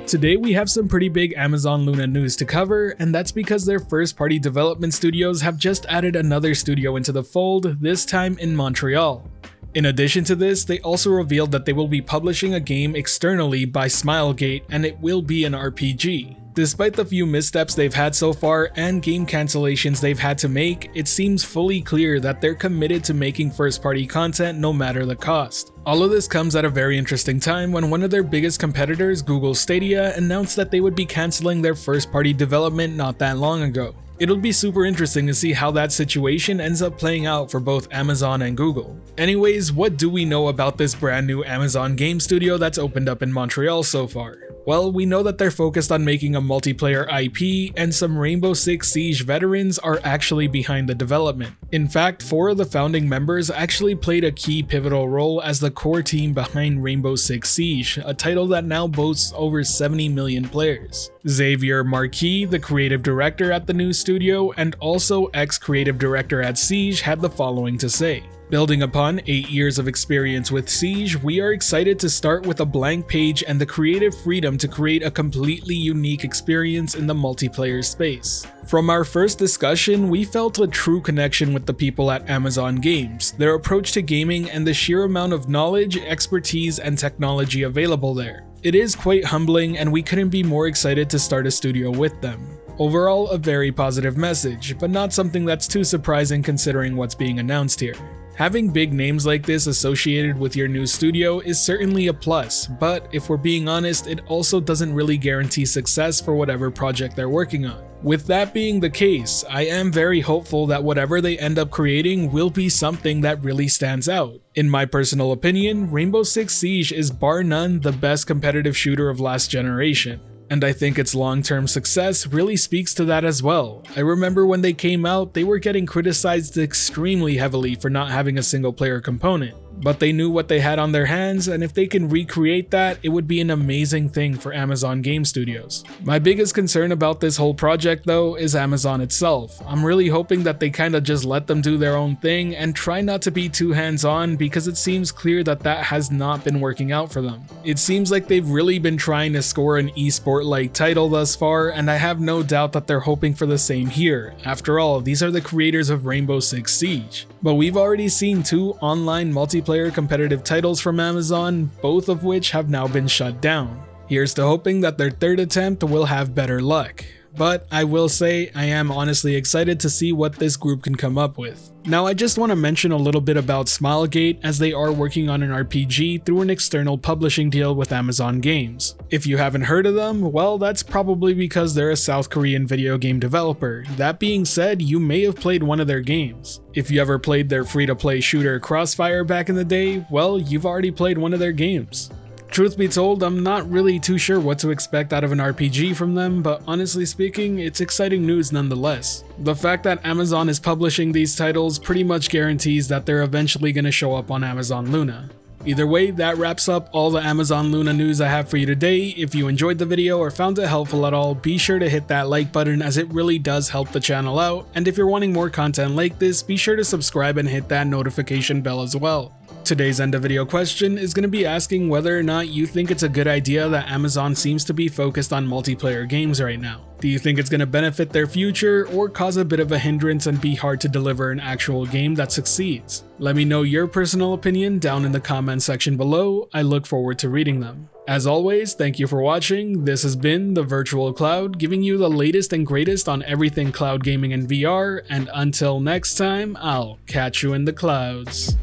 Today we have some pretty big Amazon Luna news to cover, and that's because their first-party development studios have just added another studio into the fold, this time in Montreal. In addition to this, they also revealed that they will be publishing a game externally by Smilegate, and it will be an RPG. Despite the few missteps they've had so far and game cancellations they've had to make, it seems fully clear that they're committed to making first-party content no matter the cost. All of this comes at a very interesting time when one of their biggest competitors, Google Stadia, announced that they would be canceling their first-party development not that long ago. It'll be super interesting to see how that situation ends up playing out for both Amazon and Google. Anyways, what do we know about this brand new Amazon game studio that's opened up in Montreal so far? Well, we know that they're focused on making a multiplayer IP, and some Rainbow Six Siege veterans are actually behind the development. In fact, 4 of the founding members actually played a key pivotal role as the core team behind Rainbow Six Siege, a title that now boasts over 70 million players. Xavier Marquis, the creative director at the new studio and also ex-creative director at Siege, had the following to say. Building upon 8 years of experience with Siege, we are excited to start with a blank page and the creative freedom to create a completely unique experience in the multiplayer space. From our first discussion, we felt a true connection with the people at Amazon Games, their approach to gaming, and the sheer amount of knowledge, expertise, and technology available there. It is quite humbling, and we couldn't be more excited to start a studio with them. Overall, a very positive message, but not something that's too surprising considering what's being announced here. Having big names like this associated with your new studio is certainly a plus, but if we're being honest, it also doesn't really guarantee success for whatever project they're working on. With that being the case, I am very hopeful that whatever they end up creating will be something that really stands out. In my personal opinion, Rainbow Six Siege is bar none the best competitive shooter of last generation. And I think its long-term success really speaks to that as well. I remember when they came out, they were getting criticized extremely heavily for not having a single-player component. But they knew what they had on their hands, and if they can recreate that, it would be an amazing thing for Amazon Game Studios. My biggest concern about this whole project though is Amazon itself. I'm really hoping that they kinda just let them do their own thing and try not to be too hands-on, because it seems clear that that has not been working out for them. It seems like they've really been trying to score an esport-like title thus far, and I have no doubt that they're hoping for the same here. After all, these are the creators of Rainbow Six Siege. But we've already seen 2 online multiplayer competitive titles from Amazon, both of which have now been shut down. Here's to hoping that their third attempt will have better luck. But I will say, I am honestly excited to see what this group can come up with. Now I just want to mention a little bit about Smilegate, as they are working on an RPG through an external publishing deal with Amazon Games. If you haven't heard of them, well, that's probably because they're a South Korean video game developer. That being said, you may have played one of their games. If you ever played their free-to-play shooter Crossfire back in the day, well, you've already played one of their games. Truth be told, I'm not really too sure what to expect out of an RPG from them, but honestly speaking, it's exciting news nonetheless. The fact that Amazon is publishing these titles pretty much guarantees that they're eventually going to show up on Amazon Luna. Either way, that wraps up all the Amazon Luna news I have for you today. If you enjoyed the video or found it helpful at all, be sure to hit that like button, as it really does help the channel out, and if you're wanting more content like this, be sure to subscribe and hit that notification bell as well. Today's end of video question is going to be asking whether or not you think it's a good idea that Amazon seems to be focused on multiplayer games right now. Do you think it's going to benefit their future or cause a bit of a hindrance and be hard to deliver an actual game that succeeds? Let me know your personal opinion down in the comment section below. I look forward to reading them. As always, thank you for watching. This has been The Virtual Cloud, giving you the latest and greatest on everything cloud gaming and VR, and until next time, I'll catch you in the clouds.